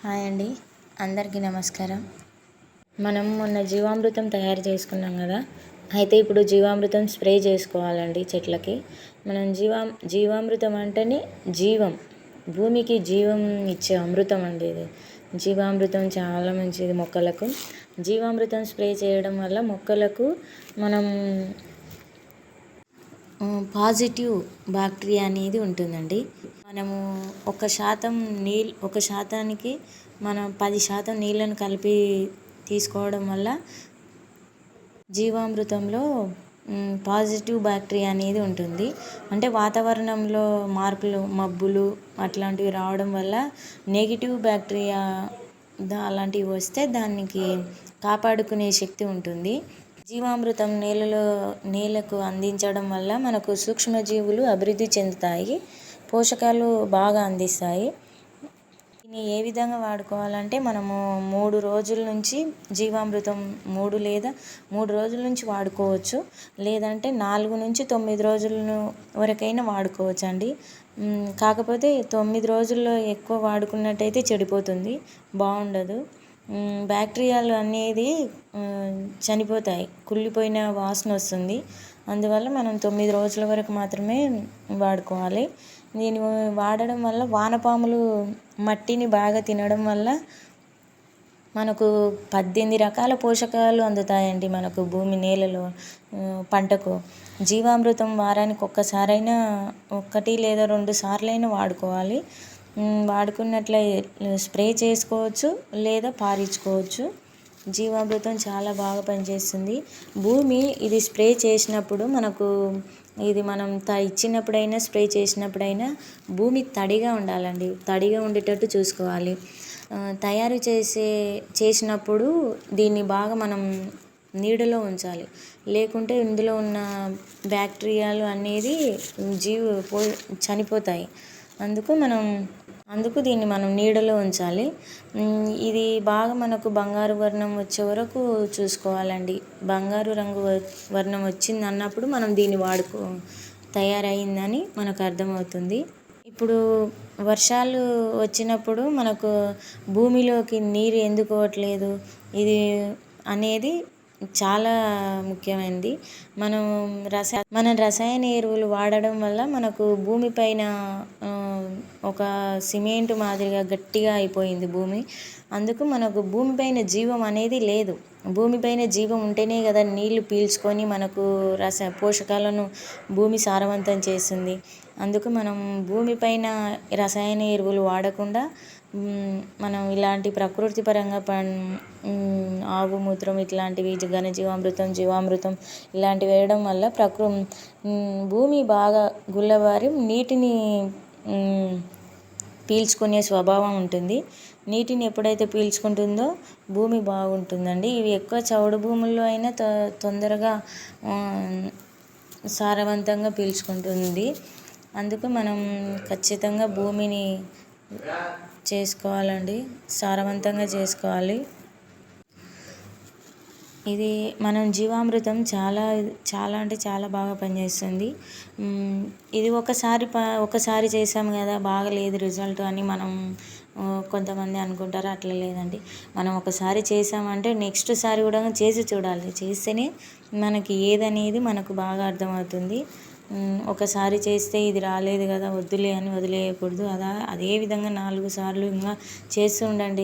Hi అండి, అందరికీ నమస్కారం. మనం మొన్న జీవామృతం తయారు చేసుకున్నాం కదా. అయితే ఇప్పుడు జీవామృతం స్ప్రే చేసుకోవాలండి చెట్లకి. మనం జీవామృతం అంటేనే జీవం, భూమికి జీవం ఇచ్చే అమృతం అండి ఇది. జీవామృతం చాలా మంచిది మొక్కలకు. జీవామృతం స్ప్రే చేయడం వల్ల మొక్కలకు మనం పాజిటివ్ బ్యాక్టీరియా అనేది ఉంటుందండి. మనము ఒక శాతానికి మనం 10% నీళ్ళను కలిపి తీసుకోవడం వల్ల జీవామృతంలో పాజిటివ్ బ్యాక్టీరియా అనేది ఉంటుంది. అంటే వాతావరణంలో మార్పులు, మబ్బులు అట్లాంటివి రావడం వల్ల నెగిటివ్ బ్యాక్టీరియా అలాంటివి వస్తే దానికి కాపాడుకునే శక్తి ఉంటుంది. జీవామృతం నేలకు అందించడం వల్ల మనకు సూక్ష్మజీవులు అభివృద్ధి చెందుతాయి, పోషకాలు బాగా అందిస్తాయి. దీన్ని ఏ విధంగా వాడుకోవాలంటే మనము 3 రోజుల నుంచి జీవామృతం 3 రోజుల నుంచి వాడుకోవచ్చు. లేదంటే 4 నుంచి 9 రోజుల వరకైనా వాడుకోవచ్చు అండి. కాకపోతే 9 రోజుల్లో ఎక్కువ వాడుకున్నట్టయితే చెడిపోతుంది, బాగుండదు. బ్యాక్టీరియాలు అనేది చనిపోతాయి, కుళ్ళిపోయిన వాసన వస్తుంది. అందువల్ల మనం 9 రోజుల వరకు మాత్రమే వాడుకోవాలి. దీన్ని వాడడం వల్ల వానపాములు మట్టిని బాగా తినడం వల్ల మనకు 18 రకాల పోషకాలు అందుతాయండి మనకు నేలలో పంటకు. జీవామృతం వారానికి ఒక్కసారైనా 1 లేదా 2 సార్లైనా వాడుకోవాలి. స్ప్రే చేసుకోవచ్చు లేదా పారించుకోవచ్చు. జీవామృతం చాలా బాగా పనిచేస్తుంది. భూమి ఇది స్ప్రే చేసినప్పుడు మనం ఇచ్చినప్పుడైనా స్ప్రే చేసినప్పుడైనా భూమి తడిగా ఉండాలండి, తడిగా ఉండేటట్టు చూసుకోవాలి. తయారు చేసినప్పుడు దీన్ని బాగా మనం నీడలో ఉంచాలి, లేకుంటే ఇందులో ఉన్న బ్యాక్టీరియాలు అనేది చనిపోతాయి. అందుకు దీన్ని మనం నీడలో ఉంచాలి. ఇది బాగా మనకు బంగారు వర్ణం వచ్చే వరకు చూసుకోవాలండి. బంగారు రంగు వర్ణం వచ్చింది అన్నప్పుడు మనం దీన్ని తయారైందని మనకు అర్థమవుతుంది. ఇప్పుడు వర్షాలు వచ్చినప్పుడు మనకు భూమిలోకి నీరు ఎందుకు పోవట్లేదు ఇది అనేది చాలా ముఖ్యమైనది. మన రసాయన ఎరువులు వాడడం వల్ల మనకు భూమిపైన ఒక సిమెంట్ మాదిరిగా గట్టిగా అయిపోయింది భూమి. అందుకు మనకు భూమిపైన జీవం అనేది లేదు. భూమిపైన జీవం ఉంటేనే కదా నీళ్లు పీల్చుకొని మనకు పోషకాలను భూమి సారవంతం చేస్తుంది. అందుకు మనం భూమిపైన రసాయన ఎరువులు వాడకుండా మనం ఇలాంటి ప్రకృతి పరంగా ఆవు మూత్రం ఇట్లాంటివి, ఘనజీవామృతం, జీవామృతం ఇలాంటివి వేయడం వల్ల భూమి బాగా గుల్లబారి నీటిని పీల్చుకునే స్వభావం ఉంటుంది. నీటిని ఎప్పుడైతే పీల్చుకుంటుందో భూమి బాగుంటుందండి. ఇవి ఎక్కువ చౌడు భూముల్లో అయినా తొందరగా సారవంతంగా పీల్చుకుంటుంది. అందుకు మనం ఖచ్చితంగా భూమిని చేసుకోవాలండి, సారవంతంగా చేసుకోవాలి. ఇది మనం జీవామృతం చాలా అంటే చాలా బాగా పనిచేస్తుంది. ఇది ఒకసారి చేసాము కదా బాగలేదు రిజల్ట్ అని మనం కొంతమంది అనుకుంటారు. అట్లా లేదండి. మనం ఒకసారి చేసామంటే నెక్స్ట్ సారి కూడా చేసి చూడాలి. చేస్తేనే మనకి ఏదనేది మనకు బాగా అర్థమవుతుంది. ఒకసారి చేస్తే ఇది రాలేదు కదా వద్దులే అని వదిలేయకూడదు. అదే విధంగా 4 సార్లు ఇంకా చేస్తూ ఉండండి.